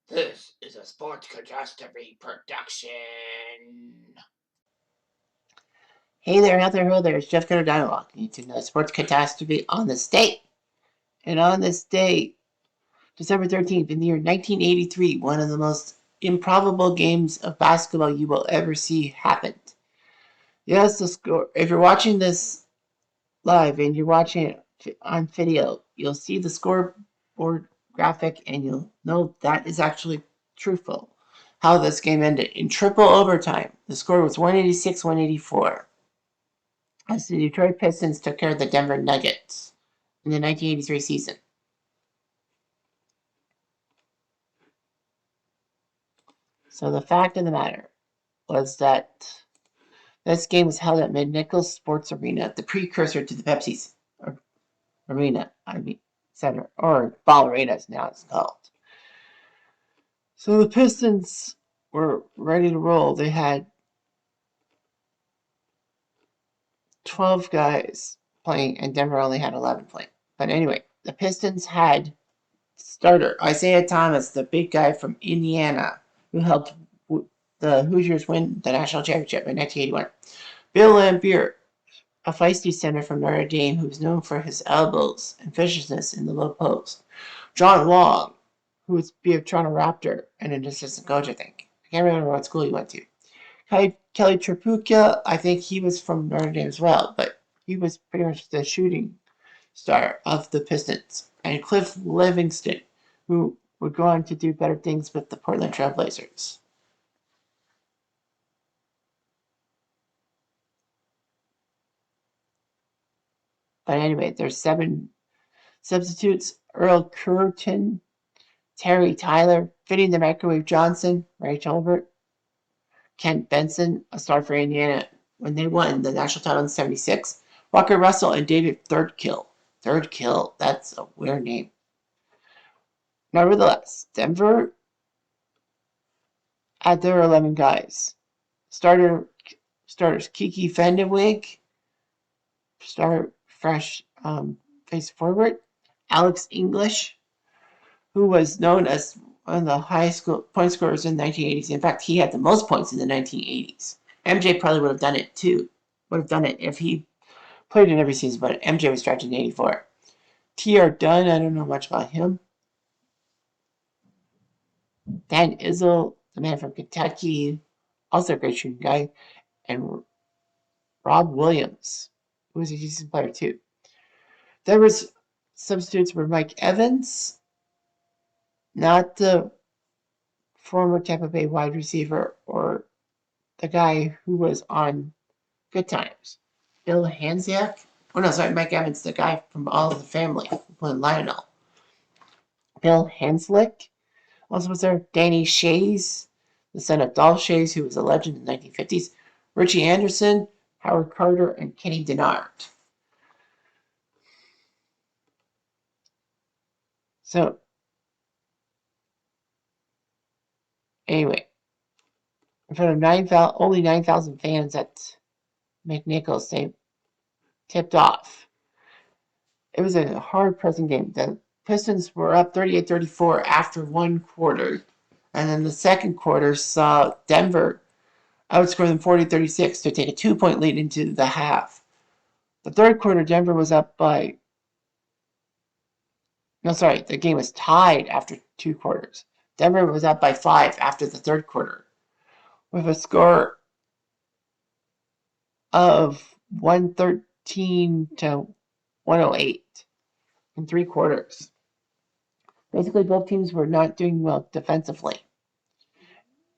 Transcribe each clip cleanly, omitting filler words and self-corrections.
This is a Sports Catastrophe production. Hey there, out there, ho there. It's Jeff Cutter Dialogue. You need to know Sports Catastrophe on this date. And on this date, December 13th, in the year 1983, one of the most improbable games of basketball you will ever see happened. Yes, the score. If you're watching this live and you're watching it on video, you'll see the scoreboard graphic and you'll know that is actually truthful. How this game ended in triple overtime. The score was 186-184 as the Detroit Pistons took care of the Denver Nuggets in the 1983 season. So the fact of the matter was that this game was held at Mid-Nichols Sports Arena, the precursor to the Pepsi Arena, Center, or Ball Arena as now it's called. So the Pistons were ready to roll. They had 12 guys playing, and Denver only had 11 playing. But anyway, the Pistons had starter Isaiah Thomas, the big guy from Indiana, who helped the Hoosiers win the national championship in 1981. Bill Laimbeer, a feisty center from Notre Dame who was known for his elbows and viciousness in the low post. John Long, who would be a Toronto Raptor and an assistant coach, I think. I can't remember what school he went to. Kelly Tripucka, I think he was from Notre Dame as well, but he was pretty much the shooting star of the Pistons. And Cliff Livingston, who would go on to do better things with the Portland Trail Blazers. But anyway, there's 7 substitutes: Earl Curtin, Terry Tyler, Fitting the Microwave Johnson, Ray Tolbert, Kent Benson, a star for Indiana when they won the national title in '76, Walker Russell, and David Thirdkill. Thirdkill, that's a weird name. Nevertheless, Denver had their 11 guys. Starters Kiki Vandenweg, fresh face forward. Alex English, who was known as one of the highest point scorers in the 1980s. In fact, he had the most points in the 1980s. MJ probably would have done it too. Would have done it if he played in every season, but MJ was drafted in '84. T.R. Dunn, I don't know much about him. Dan Izzo, the man from Kentucky, also a great shooting guy. And Rob Williams, who was a decent player too. There was substitutes were Mike Evans, not the former Tampa Bay wide receiver or the guy who was on Good Times. Bill Hansiak. Oh no, sorry, Mike Evans, the guy from All of the Family, who played Lionel. Bill Hanslick also was there. Danny Shays, the son of Dolph Shays, who was a legend in the 1950s. Richie Anderson, Howard Carter, and Kenny Denard. So, anyway, in front of only 9,000 fans at McNichols, they tipped off. It was a hard-pressing game. The Pistons were up 38-34 after one quarter, and then the second quarter saw Denver outscore them 40-36 to take a 2-point lead into the half. The third quarter, Denver was up by... No, sorry, the game was tied after 2 quarters. Denver was up by 5 after the third quarter, with a score of 113-108 in 3 quarters. Basically, both teams were not doing well defensively.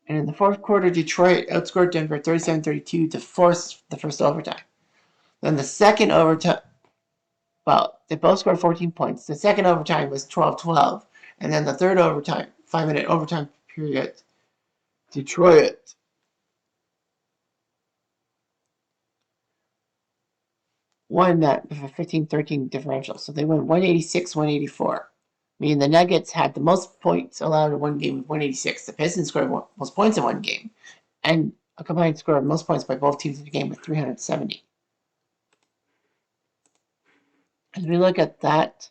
And in the fourth quarter, Detroit outscored Denver 37-32 to force the first overtime. Then the second overtime, well, they both scored 14 points. The second overtime was 12-12. And then the third overtime, 5-minute overtime period, Detroit won that with a 15-13 differential. So they won 186-184. Meaning the Nuggets had the most points allowed in one game with 186. The Pistons scored most points in one game. And a combined score of most points by both teams in the game with 370. As we look at that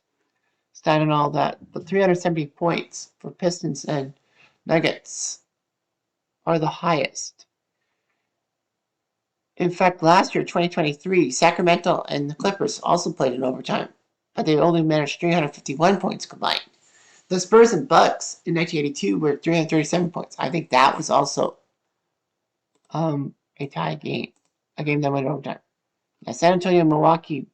stat and all that, the 370 points for Pistons and Nuggets are the highest. In fact, last year, 2023, Sacramento and the Clippers also played in overtime, but they only managed 351 points combined. The Spurs and Bucks in 1982 were 337 points. I think that was also a tie game, a game that went overtime. Now, San Antonio and Milwaukee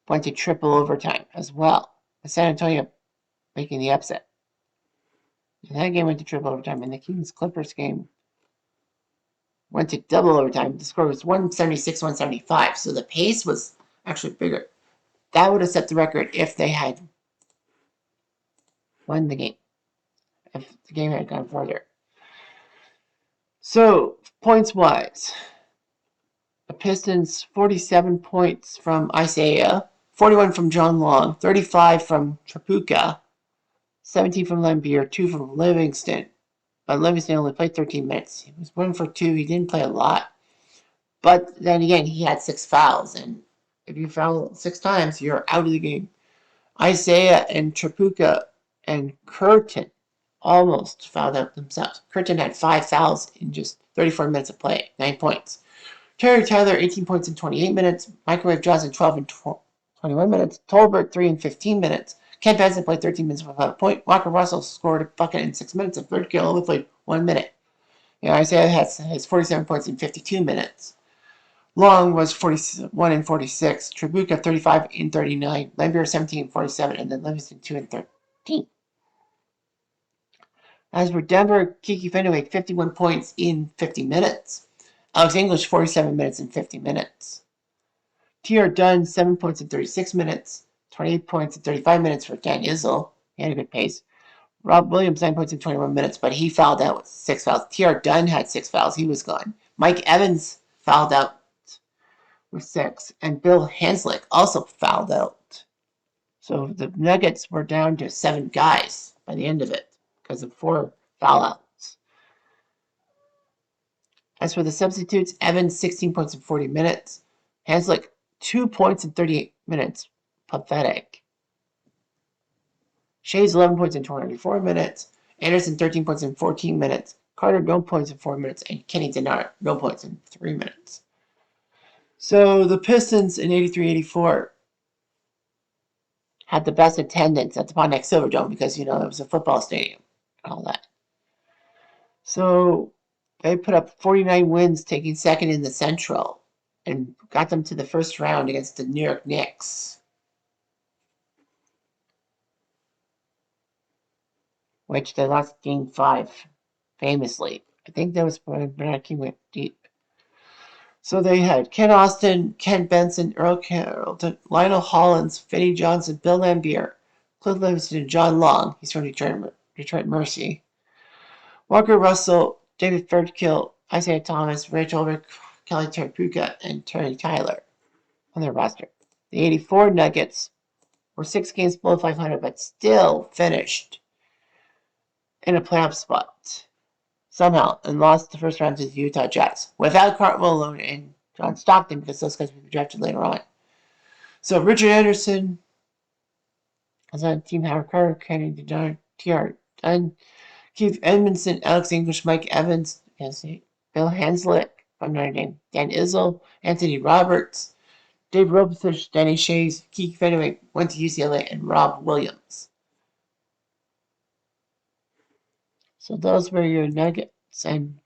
went to triple overtime as well. San Antonio making the upset. And that game went to triple overtime, and the Kings Clippers game went to double overtime. The score was 176-175, so the pace was actually bigger. That would have set the record if they had won the game, if the game had gone further. So, points-wise, the Pistons, 47 points from Isaiah, 41 from John Long, 35 from Trapuka, 17 from Lambier, 2 from Livingston. But Livingston only played 13 minutes. He was 1 for 2. He didn't play a lot. But then again, he had 6 fouls. And if you foul 6 times, you're out of the game. Isaiah and Trapuka and Curtin almost fouled out themselves. Curtin had 5 fouls in just 34 minutes of play, 9 points. Terry Tyler, 18 points in 28 minutes. Microwave Johnson, 12 in 21 minutes. Tolbert, 3 in 15 minutes. Ken Benson played 13 minutes without a point. Walker Russell scored a bucket in 6 minutes. And Third Kill only played 1 minute. Isaiah has 47 points in 52 minutes. Long was 41 in 46. Trabuka, 35 in 39. Lambier, 17 in 47. And then Livingston, 2 in 13. As for Denver, Kiki Fenway, 51 points in 50 minutes. Alex English, 47 minutes in 50 minutes. T.R. Dunn, 7 points in 36 minutes. 28 points in 35 minutes for Dan Izzo. He had a good pace. Rob Williams, 9 points in 21 minutes, but he fouled out with 6 fouls. T.R. Dunn had 6 fouls. He was gone. Mike Evans fouled out with 6. And Bill Hanslick also fouled out. So the Nuggets were down to 7 guys by the end of it because of 4 foul outs. As for the substitutes, Evans, 16 points in 40 minutes. Hanslick, 2 points in 38 minutes. Pathetic. Shays, 11 points in 24 minutes. Anderson, 13 points in 14 minutes. Carter, no points in 4 minutes. And Kenny Denard, no points in 3 minutes. So the Pistons in 83-84 had the best attendance at the Pontiac Silverdome because, it was a football stadium and all that. So they put up 49 wins, taking second in the Central, and got them to the first round against the New York Knicks, which they lost Game 5 famously. I think that was when Bernard King went deep. So they had Ken Austin, Ken Benson, Earl Carrollton, Lionel Hollins, Finney Johnson, Bill Lambier, Cliff Livingston, and John Long. He's from Detroit Mercy. Walker Russell, David Ferdkill, Isaiah Thomas, Ray Tolbert, Kelly Trapuka, and Terry Tyler on their roster. The 84 Nuggets were 6 games below 500, but still finished in a playoff spot somehow and lost the first round to the Utah Jazz without Cartwell alone and John Stockton because those guys will be drafted later on. So Richard Anderson was on Team Howard Carter, Kenny Denard, T.R. Dunn, Keith Edmondson, Alex English, Mike Evans, Bill Hanslick from Notre Dame, Dan Izzo, Anthony Roberts, Dave Robifish, Danny Shays, Keith Fenway went to UCLA, and Rob Williams. So those were your Nuggets and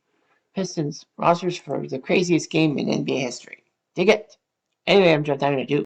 Pistons rosters for the craziest game in NBA history. Dig it? Anyway, I'm Jeff Diamond.